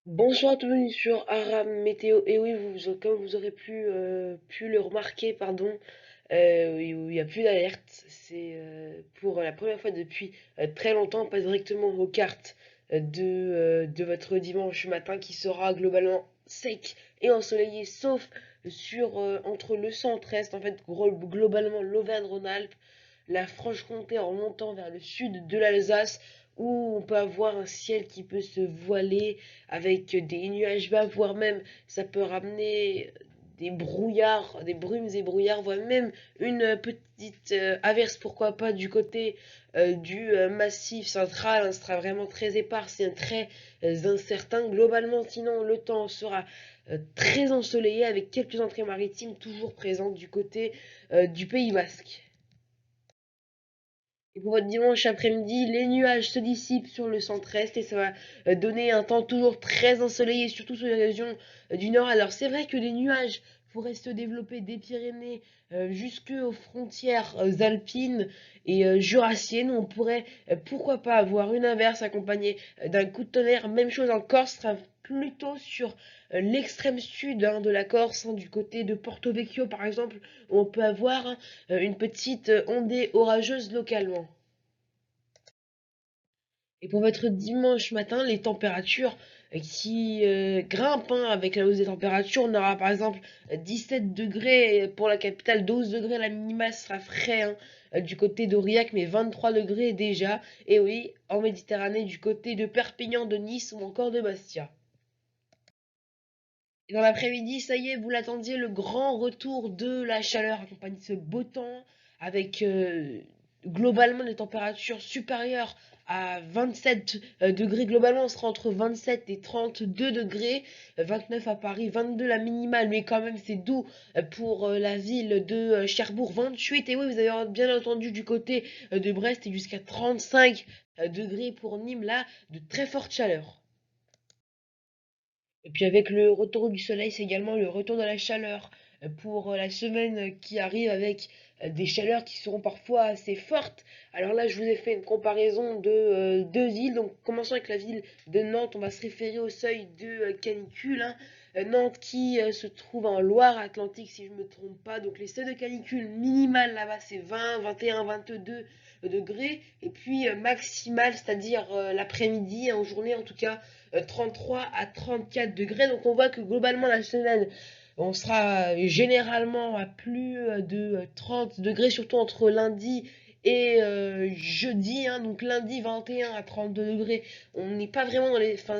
Bonsoir, bienvenue sur Aram Météo. Et oui, comme vous aurez pu le remarquer, pardon, il n'y a plus d'alerte. C'est pour la première fois depuis très longtemps, pas directement aux cartes de votre dimanche matin qui sera globalement sec et ensoleillé, sauf sur entre le centre-est, en fait, globalement l'Auvergne-Rhône-Alpes, la Franche-Comté en montant vers le sud de l'Alsace, où on peut avoir un ciel qui peut se voiler avec des nuages bas, voire même ça peut ramener des brouillards, des brumes et brouillards, voire même une petite averse, pourquoi pas, du côté du massif central. Ce sera vraiment très épars, c'est très incertain. Globalement, sinon, le temps sera très ensoleillé avec quelques entrées maritimes toujours présentes du côté du Pays Basque. Et pour votre dimanche après-midi, les nuages se dissipent sur le centre-est et ça va donner un temps toujours très ensoleillé, surtout sur les régions du nord. Alors c'est vrai que les nuages pourraient se développer des Pyrénées jusqu'aux frontières alpines et jurassiennes. On pourrait, pourquoi pas, avoir une averse accompagnée d'un coup de tonnerre. Même chose en Corse, sera plutôt sur l'extrême sud de la Corse, du côté de Porto Vecchio par exemple, où on peut avoir une petite ondée orageuse localement. Et pour votre dimanche matin, les températures qui grimpent avec la hausse des températures, on aura par exemple 17 degrés pour la capitale, 12 degrés la minima sera frais du côté d'Aurillac, mais 23 degrés déjà. Et oui, en Méditerranée, du côté de Perpignan, de Nice ou encore de Bastia. Et dans l'après-midi, ça y est, vous l'attendiez, le grand retour de la chaleur accompagné de ce beau temps avec globalement des températures supérieures à 27 degrés. Globalement, on sera entre 27 et 32 degrés. 29 à Paris, 22 la minimale, mais quand même c'est doux pour la ville de Cherbourg. 28, et oui, vous avez bien entendu du côté de Brest et jusqu'à 35 degrés pour Nîmes, là, de très forte chaleur. Et puis avec le retour du soleil, c'est également le retour de la chaleur pour la semaine qui arrive avec des chaleurs qui seront parfois assez fortes. Alors là, je vous ai fait une comparaison de deux villes. Donc commençons avec la ville de Nantes. On va se référer au seuil de canicule, hein. Nantes qui se trouve en Loire-Atlantique, si je ne me trompe pas. Donc les seuils de canicule minimales là-bas, c'est 20, 21, 22 degrés. Et puis maximal, c'est-à-dire l'après-midi, en journée en tout cas, 33 à 34 degrés. Donc on voit que globalement la semaine, on sera généralement à plus de 30 degrés, surtout entre lundi et jeudi, hein. Donc lundi 21 à 32 degrés. On n'est pas vraiment dans les... Enfin,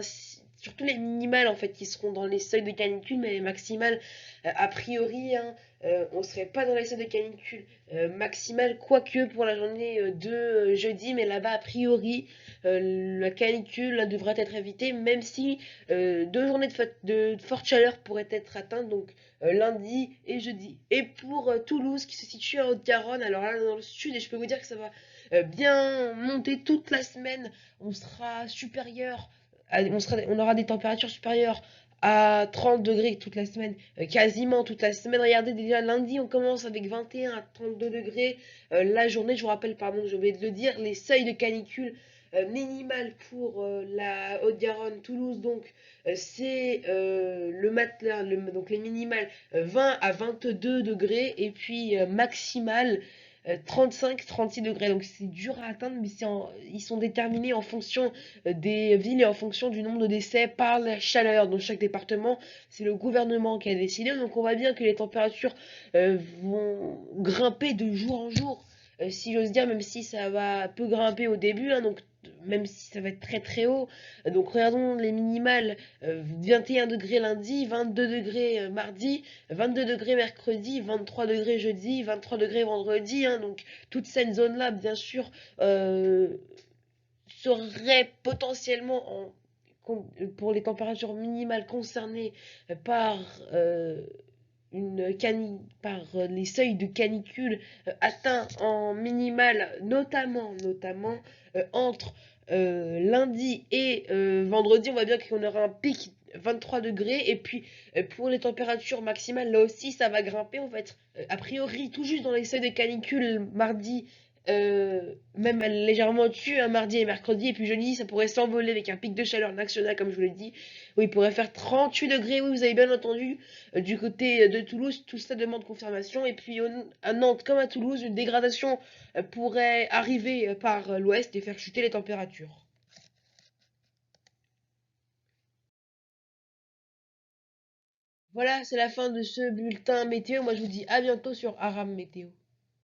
surtout les minimales en fait qui seront dans les seuils de canicule, mais les maximales, a priori, hein, on serait pas dans les seuils de canicule maximales, quoique pour la journée de jeudi, mais là-bas a priori la canicule là, devrait être évitée, même si deux journées de forte chaleur pourraient être atteintes, donc lundi et jeudi. Et pour Toulouse, qui se situe en Haute-Garonne, alors là dans le sud, et je peux vous dire que ça va bien monter toute la semaine, on sera supérieur, on aura des températures supérieures à 30 degrés toute la semaine, quasiment toute la semaine. Regardez, déjà lundi, on commence avec 21 à 32 degrés. La journée, je vous rappelle, pardon, je vais le dire, les seuils de canicule minimale pour la Haute-Garonne, Toulouse, donc c'est le matelas, donc les minimales 20 à 22 degrés et puis maximal 35-36 degrés. Donc c'est dur à atteindre, mais ils sont déterminés en fonction des villes et en fonction du nombre de décès par la chaleur dans chaque département. C'est le gouvernement qui a décidé, donc on voit bien que les températures vont grimper de jour en jour, si j'ose dire, même si ça va peu grimper au début, hein, donc même si ça va être très très haut. Donc regardons les minimales, 21 degrés lundi, 22 degrés mardi, 22 degrés mercredi, 23 degrés jeudi, 23 degrés vendredi, hein. Donc toute cette zone-là, bien sûr, serait potentiellement pour les températures minimales concernées par par les seuils de canicule atteints en minimal, notamment entre lundi et vendredi, on voit bien qu'on aura un pic 23 degrés. Et puis pour les températures maximales, là aussi, ça va grimper. On va être a priori tout juste dans les seuils de canicule mardi même légèrement au-dessus, un mardi et mercredi, et puis jeudi, ça pourrait s'envoler avec un pic de chaleur national, comme je vous l'ai dit, où il pourrait faire 38 degrés, oui, vous avez bien entendu, du côté de Toulouse, tout ça demande confirmation, et puis à Nantes comme à Toulouse, une dégradation pourrait arriver par l'ouest et faire chuter les températures. Voilà, c'est la fin de ce bulletin météo. Moi, je vous dis à bientôt sur Aram Météo.